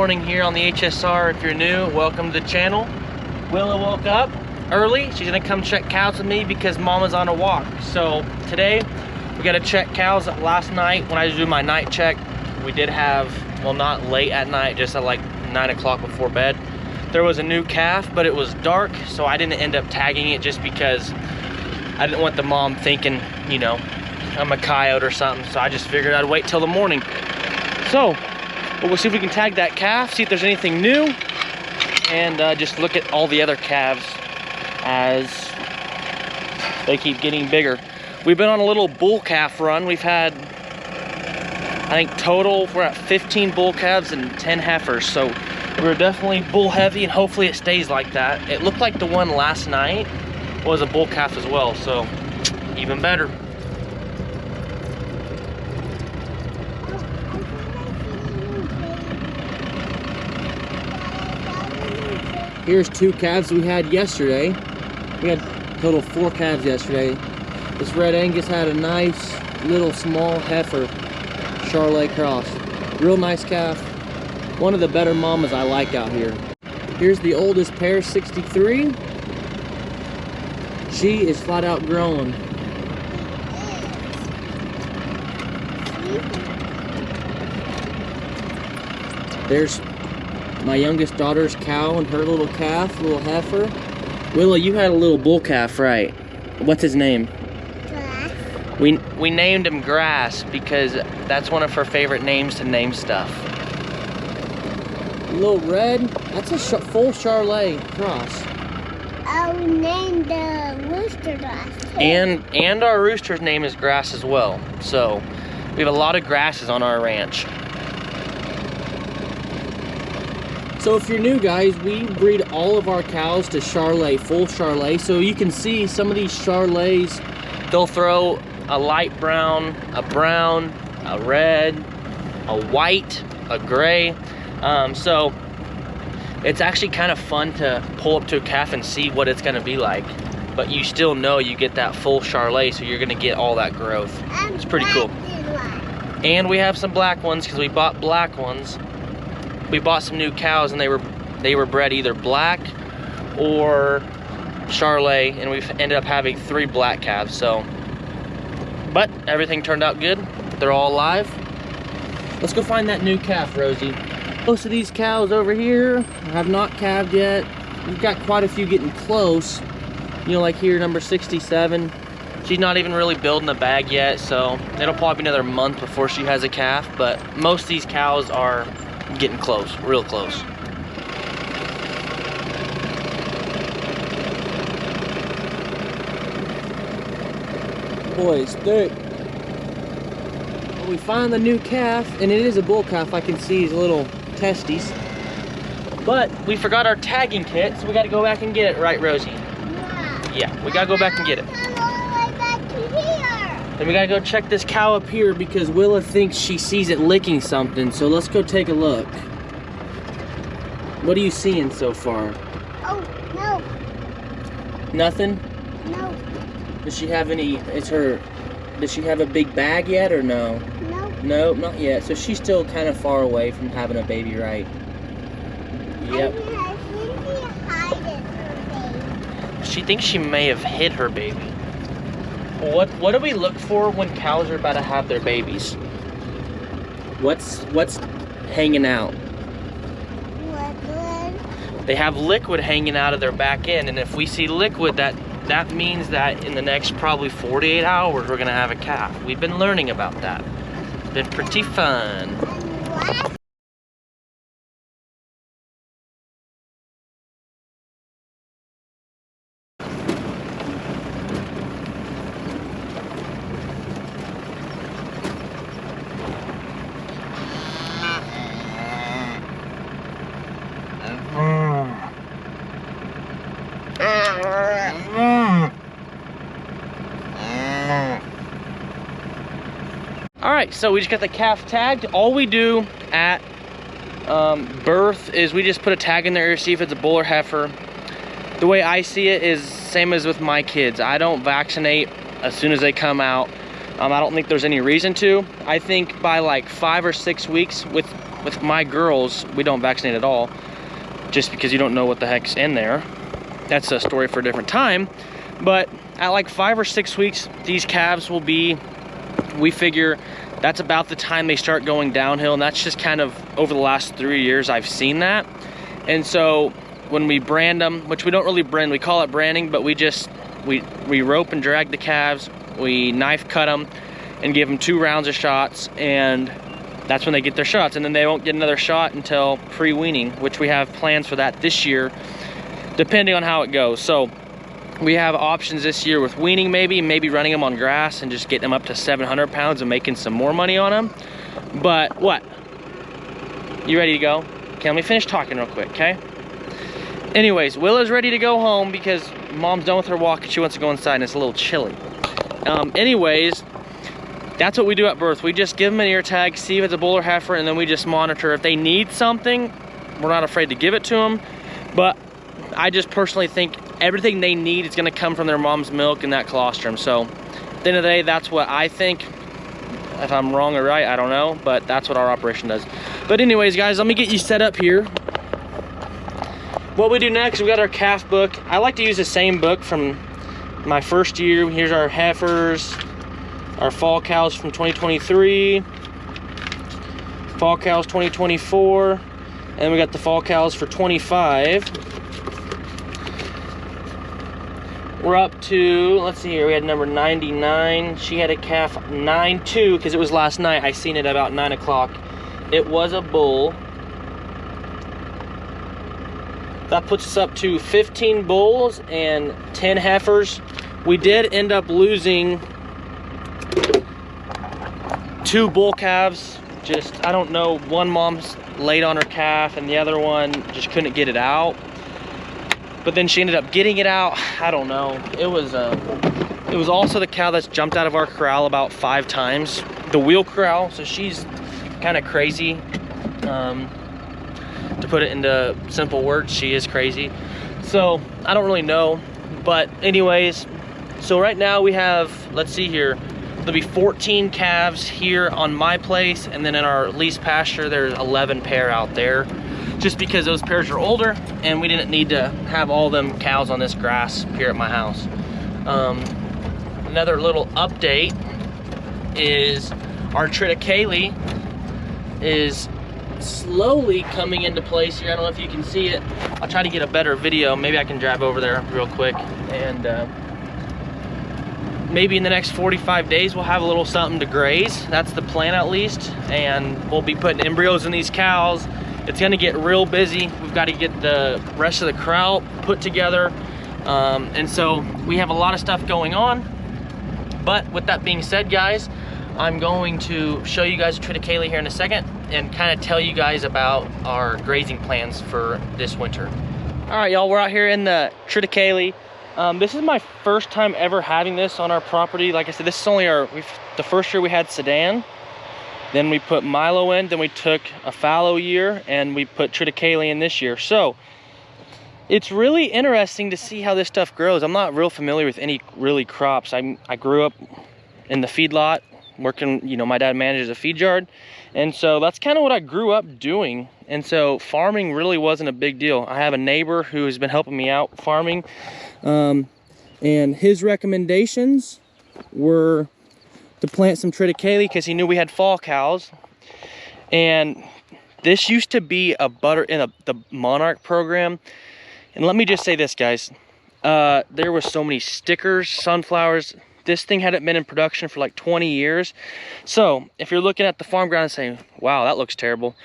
morning here on the HSR. If you're new, welcome to the channel. Willa woke up early. She's gonna come check cows with me because Mama's on a walk. So today we gotta check cows. Last night when I was doing my night check, we did have, well, not late at night, just at like 9 o'clock before bed, there was a new calf, but it was dark, so I didn't end up tagging it just because I didn't want the mom thinking, you know, I'm a coyote or something. So I just figured I'd wait till the morning. So we'll see if we can tag that calf, see if there's anything new, and just look at all the other calves as they keep getting bigger. We've been on a little bull calf run. We've had, I think total, we're at 15 bull calves and 10 heifers. So we're definitely bull heavy, and hopefully it stays like that. It looked like the one last night was a bull calf as well, so even better. Here's 2 calves we had yesterday. We had total 4 calves yesterday. This red Angus had a nice little small heifer Charolais cross. Real nice calf. One of the better mamas I like out here. Here's the oldest pair, 63. She is flat out growing. There's my youngest daughter's cow and her little calf, little heifer. Willa, you had a little bull calf, right? What's his name? Grass. We named him Grass because that's one of her favorite names to name stuff. Little red, that's a full Charolais cross. We named the rooster Grass too. And our rooster's name is Grass as well. So we have a lot of grasses on our ranch. So if you're new, guys, we breed all of our cows to Charolais, full Charolais. So you can see some of these Charolais, They'll throw a light brown, a red, a white, a gray. So it's actually kind of fun to pull up to a calf and see what it's gonna be like. But you still know you get that full Charolais, so you're gonna get all that growth. It's pretty cool. And we have some black ones because we bought black ones. We bought some new cows and they were bred either black or Charolais, and we've ended up having 3 black calves. So, but everything turned out good. They're all alive. Let's go find that new calf, Rosie. Most of these cows over here have not calved yet. We've got quite a few getting close. You know, like here, number 67. She's not even really building a bag yet, so it'll probably be another month before she has a calf. But most of these cows are getting close, real close. Boy, it's thick. We found the new calf, and it is a bull calf. I can see his little testes. But we forgot our tagging kit, so we gotta go back and get it, right, Rosie? Yeah, we gotta go back and get it. Then we gotta go check this cow up here because Willa thinks she sees it licking something, so let's go take a look. What are you seeing so far? Oh, no. Nothing? No. Does she have any, does she have a big bag yet or no? No. No, not yet. So she's still kind of far away from having a baby, right? Yep. I think she hided her baby. she thinks she may have hid her baby. What do we look for when cows are about to have their babies? What's hanging out? Liquid. They have liquid hanging out of their back end, and if we see liquid, that means that in the next probably 48 hours we're gonna have a calf. We've been learning about that. It's been pretty fun. What? Alright, so we just got the calf tagged. All we do at birth is we just put a tag in there to see if it's a bull or heifer. The way I see it is same as with my kids. I don't vaccinate as soon as they come out. I don't think there's any reason to. I think by like 5 or 6 weeks with with my girls, we don't vaccinate at all, just because you don't know what the heck's in there. That's a story for a different time. But at like 5 or 6 weeks, these calves will be, we figure that's about the time they start going downhill. And that's just kind of over the last 3 years I've seen that. And so when we brand them, which we don't really brand, we call it branding, but we rope and drag the calves, we knife cut them and give them 2 rounds of shots, and that's when they get their shots. And then they won't get another shot until pre-weaning, which we have plans for that this year, depending on how it goes. So we have options this year with weaning, maybe running them on grass and just getting them up to 700 pounds and making some more money on them. But what? You ready to go? Okay, let me finish talking real quick, okay? Anyways, Willa's ready to go home because Mom's done with her walk and she wants to go inside and it's a little chilly. Anyways, that's what we do at birth. We just give them an ear tag, see if it's a bull or heifer, and then we just monitor. If they need something, we're not afraid to give it to them. But I just personally think everything they need is gonna come from their mom's milk and that colostrum. So at the end of the day, that's what I think. If I'm wrong or right, I don't know, but that's what our operation does. But anyways, guys, let me get you set up here. What we do next, we got our calf book. I like to use the same book from my first year. Here's our heifers, our fall cows from 2023, fall cows 2024, and we got the fall cows for 25. We're up to, let's see here, we had number 99. She had a calf 9-2 because it was last night. I seen it about 9 o'clock. It was a bull. That puts us up to 15 bulls and 10 heifers. We did end up losing 2 bull calves. Just, I don't know, one mom's laid on her calf and the other one just couldn't get it out. But then she ended up getting it out. I don't know. It was also the cow that's jumped out of our corral about 5 times. The wheel corral, so she's kind of crazy. To put it into simple words, she is crazy. So I don't really know. But anyways, so right now we have, let's see here, there'll be 14 calves here on my place, and then in our leased pasture there's 11 pair out there, just because those pairs are older and we didn't need to have all them cows on this grass here at my house. Another little update is our triticale is slowly coming into place here. I don't know if you can see it. I'll try to get a better video. Maybe I can drive over there real quick, and maybe in the next 45 days we'll have a little something to graze. That's the plan, at least. And we'll be putting embryos in these cows. It's gonna get real busy. We've got to get the rest of the corral put together. And so we have a lot of stuff going on. But with that being said, guys, I'm going to show you guys a triticale here in a second and kind of tell you guys about our grazing plans for this winter. All right, y'all, we're out here in the triticale. This is my first time ever having this on our property. Like I said, this is only the first year we had sedan. Then we put Milo in, then we took a fallow year, and we put triticale in this year. So it's really interesting to see how this stuff grows. I'm not real familiar with any really crops. I grew up in the feedlot, working, you know, my dad manages a feed yard. And so that's kind of what I grew up doing. And so farming really wasn't a big deal. I have a neighbor who has been helping me out farming. And his recommendations were to plant some triticale because he knew we had fall cows. And this used to be a butter in the Monarch program. And let me just say this, guys. There were so many stickers, sunflowers. This thing hadn't been in production for like 20 years. So if you're looking at the farm ground and saying, wow, that looks terrible.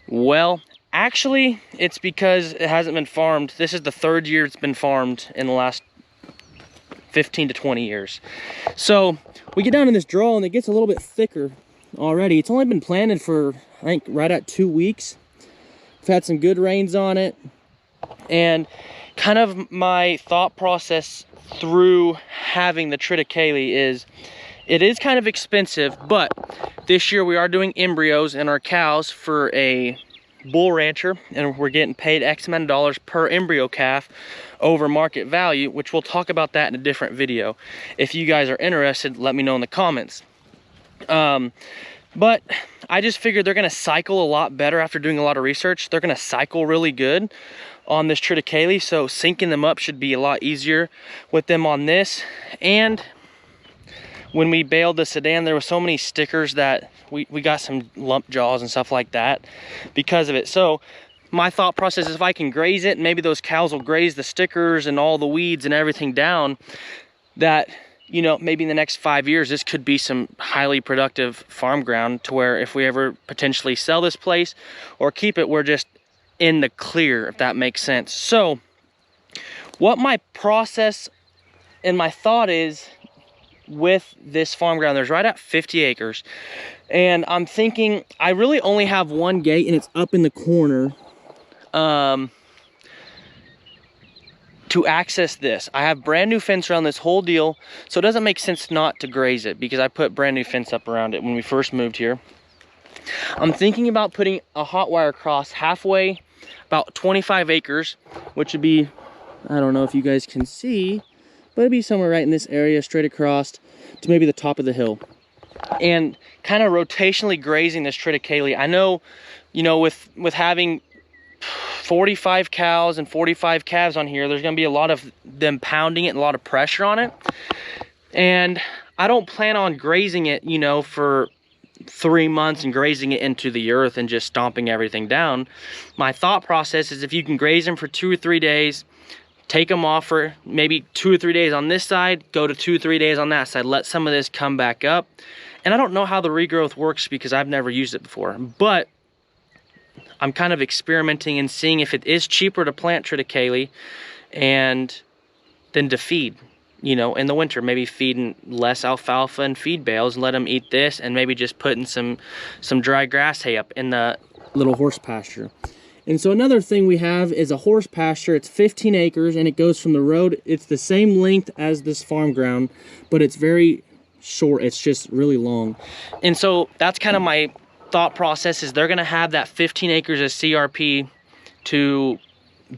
Well, actually, it's because it hasn't been farmed. This is the 3rd year it's been farmed in the last 15 to 20 years. So we get down in this draw and it gets a little bit thicker already. It's only been planted for, I think, right at 2 weeks. We've had some good rains on it. And kind of my thought process through having the triticale is, it is kind of expensive, but this year we are doing embryos in our cows for a bull rancher, and we're getting paid X amount of dollars per embryo calf over market value, which we'll talk about that in a different video. If you guys are interested, let me know in the comments. But I just figured they're gonna cycle a lot better after doing a lot of research. They're gonna cycle really good on this triticale, so syncing them up should be a lot easier with them on this. And when we baled the sedan, there were so many stickers that we got some lump jaws and stuff like that because of it. So my thought process is if I can graze it, maybe those cows will graze the stickers and all the weeds and everything down, that, you know, maybe in the next 5 years, this could be some highly productive farm ground to where if we ever potentially sell this place or keep it, we're just in the clear, if that makes sense. So what my process and my thought is with this farm ground, there's right at 50 acres. And I'm thinking I really only have one gate and it's up in the corner to access this. I have brand new fence around this whole deal, so it doesn't make sense not to graze it because I put brand new fence up around it when we first moved here. I'm thinking about putting a hot wire across halfway, about 25 acres, which would be, I don't know if you guys can see, but it'd be somewhere right in this area, straight across to maybe the top of the hill. And kind of rotationally grazing this triticale. I know, you know, with having 45 cows and 45 calves on here, there's gonna be a lot of them pounding it and a lot of pressure on it. And I don't plan on grazing it, you know, for 3 months and grazing it into the earth and just stomping everything down. My thought process is if you can graze them for 2 or 3 days, take them off for maybe 2 or 3 days on this side, go to 2 or 3 days on that side, let some of this come back up. And I don't know how the regrowth works because I've never used it before, but I'm kind of experimenting and seeing if it is cheaper to plant triticale and then to feed, you know, in the winter, maybe feeding less alfalfa and feed bales and let them eat this, and maybe just putting some dry grass hay up in the little horse pasture. And so another thing we have is a horse pasture. It's 15 acres and it goes from the road. It's the same length as this farm ground, but it's very short. It's just really long. And so that's kind of my thought process, is they're gonna have that 15 acres of CRP to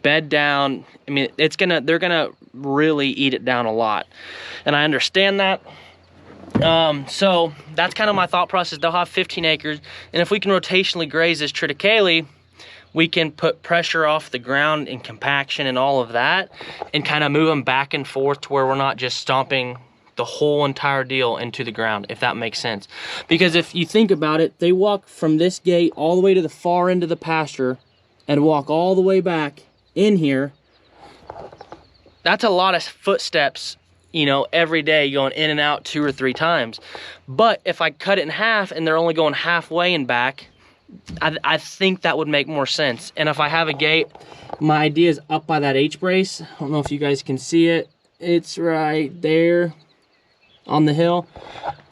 bed down. I mean, they're gonna really eat it down a lot. And I understand that. So that's kind of my thought process. They'll have 15 acres. And if we can rotationally graze this triticale, we can put pressure off the ground and compaction and all of that and kind of move them back and forth to where we're not just stomping the whole entire deal into the ground, if that makes sense. Because if you think about it, they walk from this gate all the way to the far end of the pasture and walk all the way back in here. That's a lot of footsteps, you know, every day going in and out 2 or 3 times. But if I cut it in half and they're only going halfway and back, I think that would make more sense. And if I have a gate, my idea is up by that H-brace. I don't know if you guys can see it. It's right there on the hill.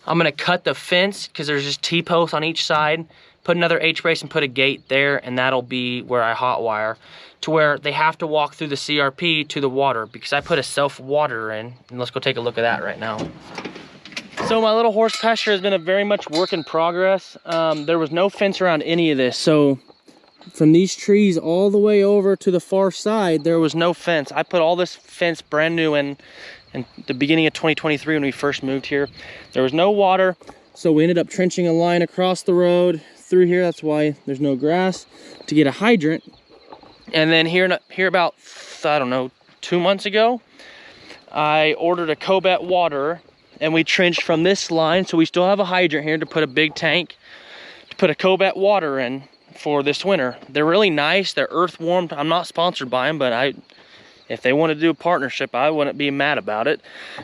I'm gonna cut the fence because there's just T-posts on each side, put another H-brace and put a gate there, and that'll be where I hot wire to where they have to walk through the CRP to the water, because I put a self-water in. And let's go take a look at that right now. So my little horse pasture has been a very much work in progress. There was no fence around any of this. So from these trees all the way over to the far side, there was no fence. I put all this fence brand new in the beginning of 2023 when we first moved here. There was no water, so we ended up trenching a line across the road through here. That's why there's no grass, to get a hydrant. And then here about, I don't know, 2 months ago, I ordered a Cobet water, and we trenched from this line, so we still have a hydrant here to put a big tank to put a Cobet water in for this winter. They're really nice. They're earth warmed. I'm not sponsored by them, but if they want to do a partnership, I wouldn't be mad about it.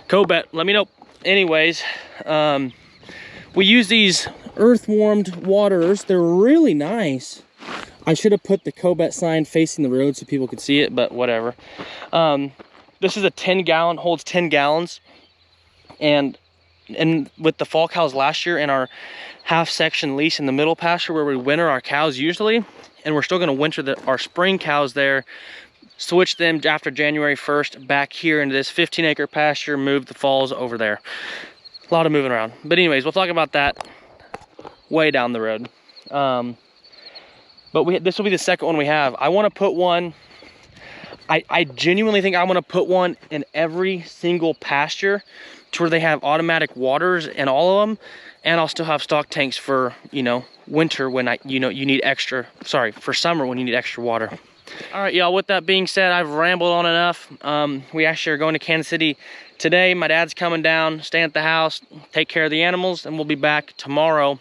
Cobet, let me know. Anyways, we use these earth warmed waters. They're really nice. I should have put the Cobet sign facing the road so people could see it, but whatever. This is a 10-gallon, holds 10 gallons. And with the fall cows last year in our half section lease in the middle pasture where we winter our cows usually, and we're still gonna winter our spring cows there, switch them after January 1st back here into this 15-acre pasture, move the falls over there. A lot of moving around. But anyways, we'll talk about that way down the road. But this will be the second one we have. I wanna put one, I genuinely think I'm gonna put one in every single pasture to where they have automatic waters in all of them, and I'll still have stock tanks for, you know, winter when you need extra, sorry, for summer when you need extra water. All right, y'all, with that being said, I've rambled on enough. We actually are going to Kansas City today. My dad's coming down, staying at the house, take care of the animals, and we'll be back tomorrow,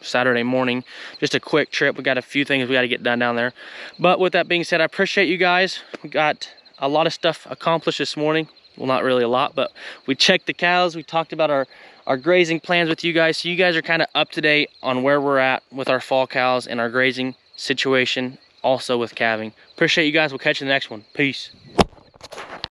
Saturday morning. Just a quick trip. We got a few things we got to get done down there. But with that being said, I appreciate you guys. We got a lot of stuff accomplished this morning. Well, not really a lot, but we checked the cows. We talked about our grazing plans with you guys, so you guys are kind of up to date on where we're at with our fall cows and our grazing situation, also with calving. Appreciate you guys. We'll catch you in the next one. Peace.